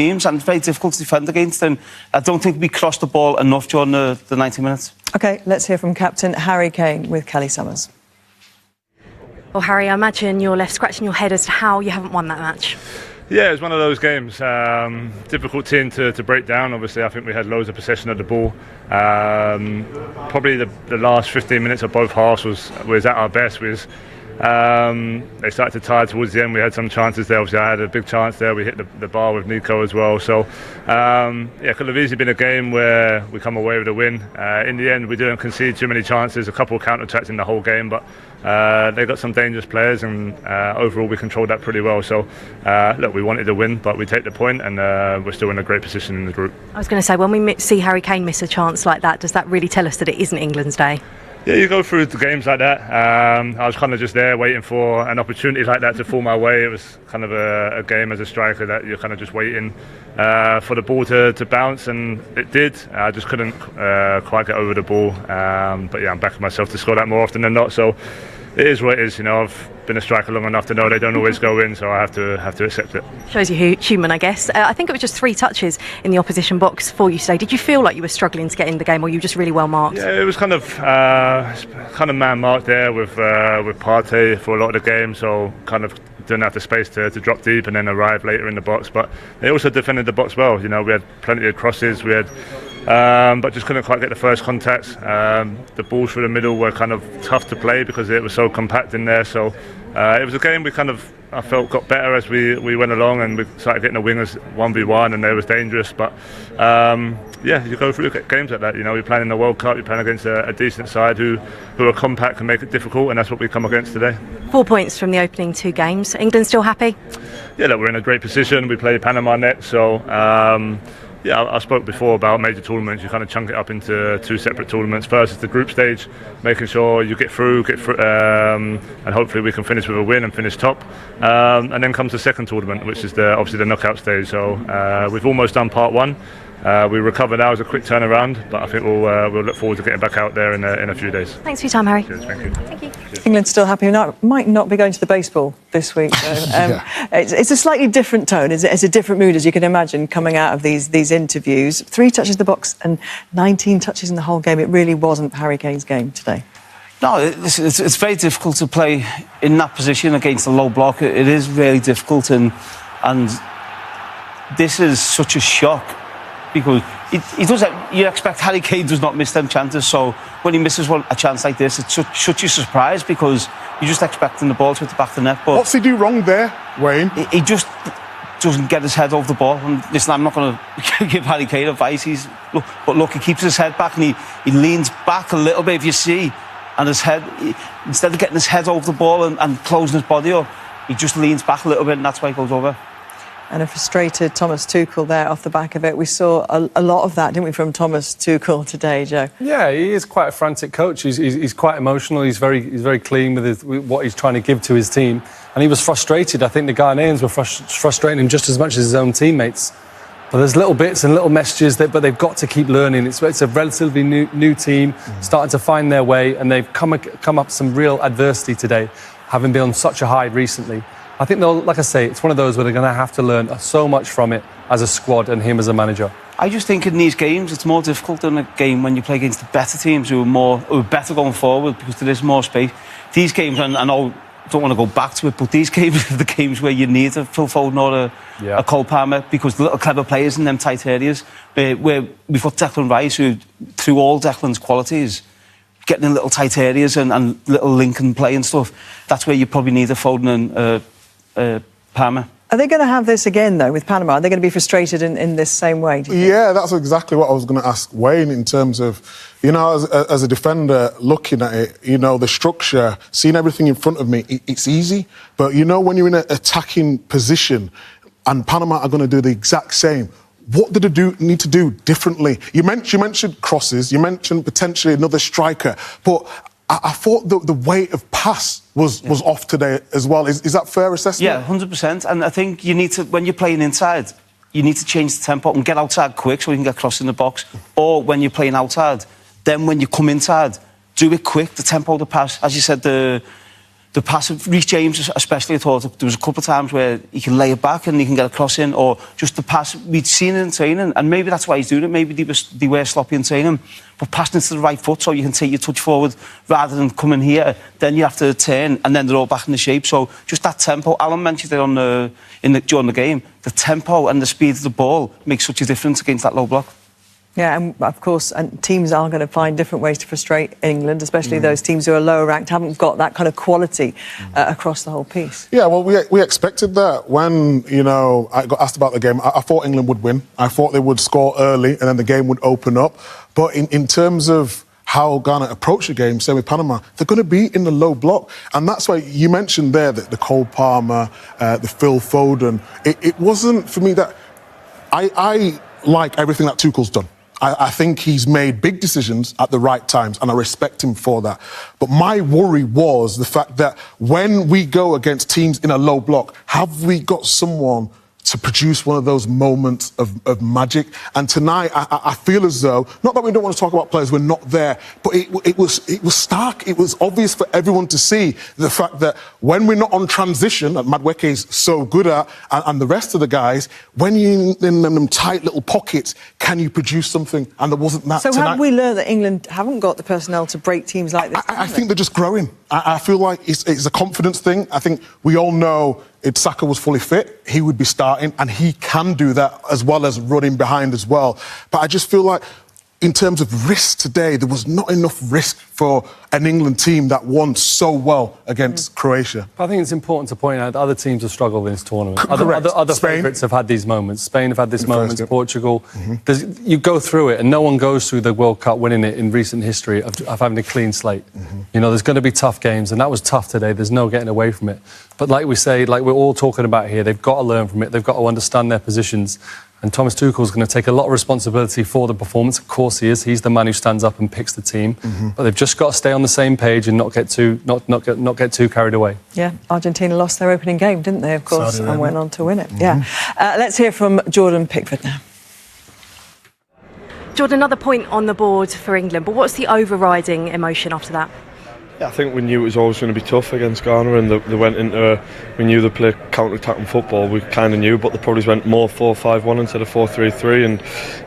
teams, and it's very difficult to defend against, and I don't think we crossed the ball enough during the 90 minutes. OK, let's hear from Captain Harry Kane with Kelly Summers. Well, Harry, I imagine you're left scratching your head as to how you haven't won that match. Yeah, it was one of those games. Difficult team to break down. Obviously, I think we had loads of possession of the ball. Probably the last 15 minutes of both halves was at our best. They started to tire towards the end. We had some chances there. Obviously, I had a big chance there. We hit the bar with Nico as well. So, it could have easily been a game where we come away with a win. In the end, we didn't concede too many chances. A couple of counter-attacks in the whole game, but they got some dangerous players, and overall we controlled that pretty well. So, look, we wanted to win, but we take the point, and we're still in a great position in the group. I was going to say, when we see Harry Kane miss a chance like that, does that really tell us that it isn't England's day? Yeah, you go through the games like that. I was kind of just there waiting for an opportunity like that to fall my way. It was kind of a game as a striker that you're kind of just waiting for the ball to bounce, and it did. I just couldn't quite get over the ball. But yeah, I'm backing myself to score that more often than not. So it is what it is. You know, I've been a striker long enough to know they don't always go in, so I have to accept it. Shows you human, I guess. I think it was just 3 touches in the opposition box for you today. Did you feel like you were struggling to get in the game, or were you just really well marked? Yeah, it was kind of man marked there with Partey for a lot of the game, so kind of didn't have the space to drop deep and then arrive later in the box. But they also defended the box well. You know, we had plenty of crosses. We had. But just couldn't quite get the first contacts. The balls through the middle were kind of tough to play because it was so compact in there. So it was a game we I felt got better as we went along, and we started getting the wingers 1v1, and they was dangerous. But yeah, you go through games like that. You know, you're playing in the World Cup, you're playing against a decent side who are compact and make it difficult, and that's what we come against today. 4 points from the opening 2 games. England still happy? Yeah, look, we're in a great position. We play Panama next, so. Yeah, I spoke before about major tournaments. You kind of chunk it up into 2 separate tournaments. First is the group stage, making sure you get through, and hopefully we can finish with a win and finish top. And then comes the second tournament, which is obviously the knockout stage. So we've almost done part 1. We recover now as a quick turnaround, but I think we'll look forward to getting back out there in a few days. Thanks for your time, Harry. Cheers, thank you. Thank you. England's still happy. Might not be going to the baseball this week, though. It's a slightly different tone. It's a different mood, as you can imagine, coming out of these interviews. 3 touches in the box and 19 touches in the whole game. It really wasn't Harry Kane's game today. No, it's very difficult to play in that position against a low block. It is really difficult, and this is such a shock. Because you expect Harry Kane does not miss them chances, so when he misses a chance like this, it's such a surprise because you're just expecting the ball to hit the back of the net. But what's he do wrong there, Wayne? He just doesn't get his head over the ball. And listen, I'm not going to give Harry Kane advice. But look, he keeps his head back and he leans back a little bit, if you see, and his head, instead of getting his head over the ball and closing his body up, he just leans back a little bit, and that's why he goes over. And a frustrated Thomas Tuchel there off the back of it. We saw a lot of that, didn't we, from Thomas Tuchel today, Joe? Yeah, he is quite a frantic coach. He's quite emotional. He's very clean with what he's trying to give to his team. And he was frustrated. I think the Ghanaians were frustrating him just as much as his own teammates. But there's little bits and little messages, but they've got to keep learning. It's a relatively new team, starting to find their way, and they've come up some real adversity today, having been on such a high recently. I think they'll, like I say, it's one of those where they're going to have to learn so much from it as a squad and him as a manager. I just think in these games it's more difficult than a game when you play against the better teams who are better going forward because there is more space. These games, and I know I don't want to go back to it, but these games are the games where you need a Phil Foden or a Cole Palmer because the little clever players in them tight areas where we've got Declan Rice who, through all Declan's qualities, getting in little tight areas and little link and play and stuff, that's where you probably need a Foden and Palmer. Are they going to have this again, though, with Panama? Are they going to be frustrated in this same way, do you think? Yeah, that's exactly what I was going to ask Wayne in terms of, you know, as a defender, looking at it, you know, the structure, seeing everything in front of me, it's easy. But, you know, when you're in an attacking position and Panama are going to do the exact same, what did they need to do differently? You mentioned crosses, you mentioned potentially another striker, but I thought the weight of pass was off today as well. Is that fair assessment? Yeah, 100%. And I think you need to, when you're playing inside, you need to change the tempo and get outside quick so you can get crossed in the box. Or when you're playing outside, then when you come inside, do it quick, the tempo, the pass. As you said, the the pass of Reece James, especially, I thought there was a couple of times where he can lay it back and he can get a cross in, or just the pass we'd seen it in training, and maybe that's why he's doing it. Maybe they were sloppy in training, but passing it to the right foot so you can take your touch forward rather than coming here. Then you have to turn, and then they're all back in the shape. So just that tempo. Alan mentioned it during the game. The tempo and the speed of the ball makes such a difference against that low block. Yeah, and of course, and teams are going to find different ways to frustrate England, especially those teams who are lower ranked, haven't got that kind of quality across the whole piece. Yeah, well, we expected that. When, I got asked about the game, I thought England would win. I thought they would score early and then the game would open up. But in terms of how Ghana approach the game, say with Panama, they're going to be in the low block. And that's why you mentioned there that the Cole Palmer, the Phil Foden, it wasn't for me that... I like everything that Tuchel's done. I think he's made big decisions at the right times, and I respect him for that. But my worry was the fact that when we go against teams in a low block, have we got someone to produce one of those moments of magic? And tonight, I feel as though, not that we don't want to talk about players, we're not there, but it was stark. It was obvious for everyone to see the fact that when we're not on transition, that Madueke is so good at, and the rest of the guys, when you're in them tight little pockets, can you produce something? And there wasn't that So tonight. have we learned that England haven't got the personnel to break teams like this? I think they're just growing. I feel like it's a confidence thing. I think we all know if Saka was fully fit, he would be starting, and he can do that as well as running behind as well. But I just feel like in terms of risk today, there was not enough risk for an England team that won so well against Croatia. I think it's important to point out that other teams have struggled in this tournament. Correct. Other Spain. favourites have had these moments. Spain have had this moment, Portugal. Mm-hmm. You go through it, and no one goes through the World Cup winning it in recent history of having a clean slate. There's going to be tough games, and that was tough today. There's no getting away from it. But like we say, like we're all talking about here, they've got to learn from it. They've got to understand their positions. And Thomas Tuchel's going to take a lot of responsibility for the performance. Of course he is. He's the man who stands up and picks the team. But they've just got to stay on the same page and not get too carried away. Yeah, Argentina lost their opening game, didn't they, of course, and went on to win it. Yeah. Let's hear from Jordan Pickford now. Jordan, another point on the board for England, but what's the overriding emotion after that? Yeah, I think we knew it was always going to be tough against Ghana, and they went into. We knew they played counter-attacking football. We kind of knew, but they probably went more 4-5-1 instead of 4-3-3, and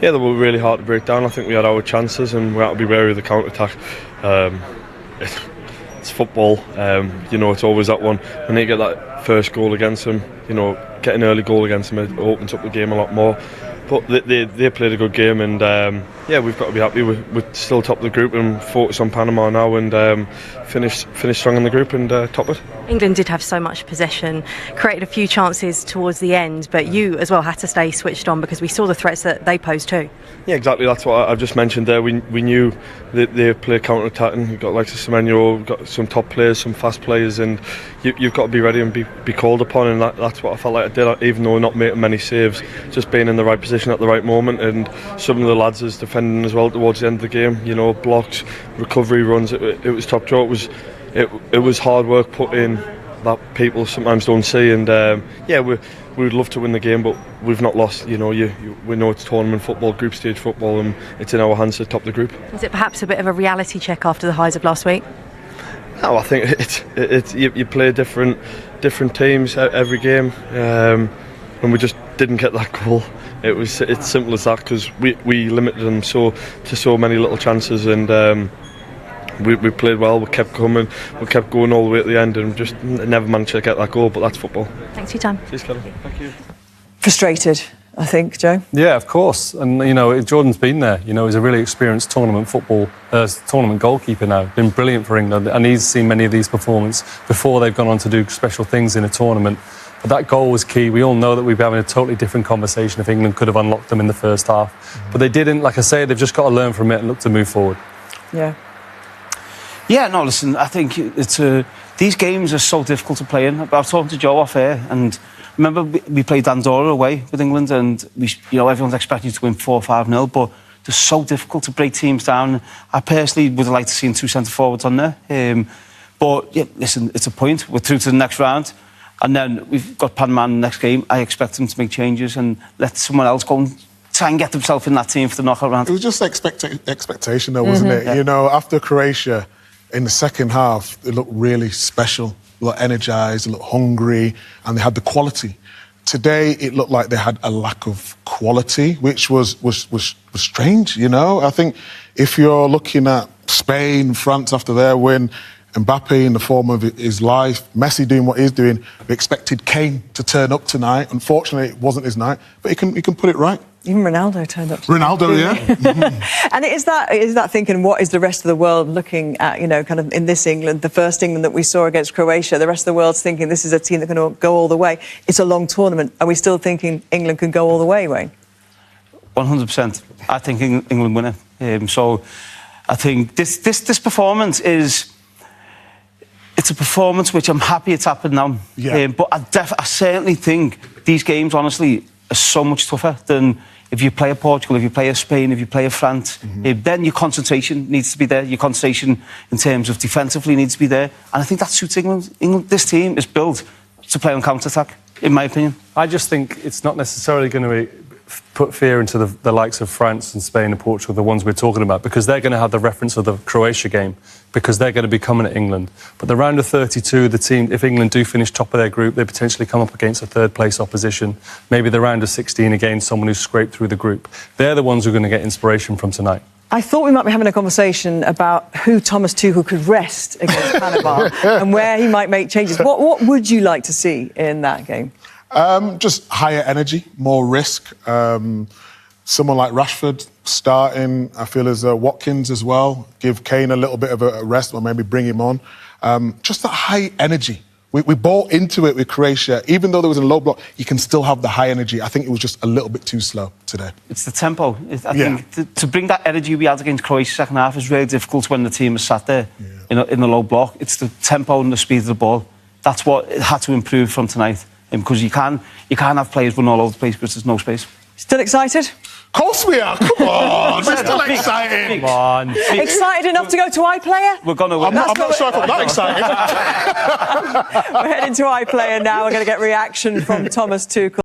yeah, they were really hard to break down. I think we had our chances, and we had to be wary of the counter-attack. It's football, it's always that one. When they get that first goal against them, get an early goal against them, it opens up the game a lot more. But they played a good game, and we've got to be happy. We're still top of the group and focus on Panama now, and finish strong in the group and top it. England did have so much possession, created a few chances towards the end, but you as well had to stay switched on because we saw the threats that they posed too. Yeah, exactly. That's what I've just mentioned there. We knew that they play counter-attacking. You've got like Semenyo, you've got some top players, some fast players, and you've got to be ready and be called upon. And that's what I felt like I did, even though not making many saves, just being in the right position at the right moment. And some of the lads is defending as well towards the end of the game. Blocks, recovery runs. It was top draw. It was hard work put in that people sometimes don't see. And we would love to win the game, but we've not lost. We know it's tournament football, group stage football, and it's in our hands to top the group. Is it perhaps a bit of a reality check after the highs of last week? No, I think it's you play different teams every game, and we just didn't get that goal. It's simple as that, because we limited them to so many little chances, and we played well. We kept coming, we kept going all the way at the end, and just never managed to get that goal. But that's football. Thanks for your time. Cheers, Kelly. Thank you. Frustrated, I think, Joe. Yeah, of course. And Jordan's been there. He's a really experienced tournament goalkeeper now. Been brilliant for England, and he's seen many of these performances before they've gone on to do special things in a tournament. But that goal was key. We all know that we'd be having a totally different conversation if England could have unlocked them in the first half. But they didn't. Like I say, they've just got to learn from it and look to move forward. Yeah. Yeah, no, listen, I think these games are so difficult to play in. I was talking to Joe off air, and remember we played Andorra away with England, and everyone's expecting to win 4-5-0, but they're so difficult to break teams down. I personally would have liked to see 2 centre-forwards on there. But, yeah, listen, it's a point. We're through to the next round. And then we've got Panama in the next game. I expect them to make changes and let someone else go and try and get themselves in that team for the knockout round. It was just expectation, though, wasn't it? After Croatia, in the second half, it looked really special. looked energised, they looked hungry, and they had the quality. Today, it looked like they had a lack of quality, which was strange, you know? I think if you're looking at Spain, France after their win, Mbappe in the form of his life, Messi doing what he's doing, we expected Kane to turn up tonight. Unfortunately, it wasn't his night, but he can put it right. Even Ronaldo turned up. Ronaldo, yeah. And is that thinking, what is the rest of the world looking at, you know, kind of in this England, the first England that we saw against Croatia, the rest of the world's thinking this is a team that can go all the way. It's a long tournament. Are we still thinking England can go all the way, Wayne? 100%. I think England win it. So I think this performance is... It's a performance which I'm happy it's happened now. Yeah. But I certainly think these games, honestly, are so much tougher than if you play a Portugal, if you play a Spain, if you play a France. Then your concentration needs to be there. Your concentration in terms of defensively needs to be there. And I think that suits England. This team is built to play on counter-attack, in my opinion. I just think it's not necessarily going to put fear into the likes of France and Spain and Portugal, the ones we're talking about, because they're going to have the reference of the Croatia game, because they're going to be coming at England. But the round of 32, the team, if England do finish top of their group, they potentially come up against a third-place opposition. Maybe the round of 16 against someone who's scraped through the group. They're the ones who are going to get inspiration from tonight. I thought we might be having a conversation about who Thomas Tuchel could rest against Panama and where he might make changes. What would you like to see in that game? Just higher energy, more risk. Someone like Rashford starting, I feel, as Watkins as well. Give Kane a little bit of a rest, or maybe bring him on. Just that high energy. We bought into it with Croatia. Even though there was a low block, you can still have the high energy. I think it was just a little bit too slow today. It's the tempo. I think to bring that energy we had against Croatia second half is really difficult when the team is sat there in the low block. It's the tempo and the speed of the ball. That's what it had to improve from tonight. Because you can't have players run all over the place because there's no space. Still excited? Of course we are. Come on, we're still excited. Come on. Excited enough to go to iPlayer? We're gonna win. I'm not sure if I'm that excited. We're heading to iPlayer now. We're going to get reaction from Thomas Tuchel.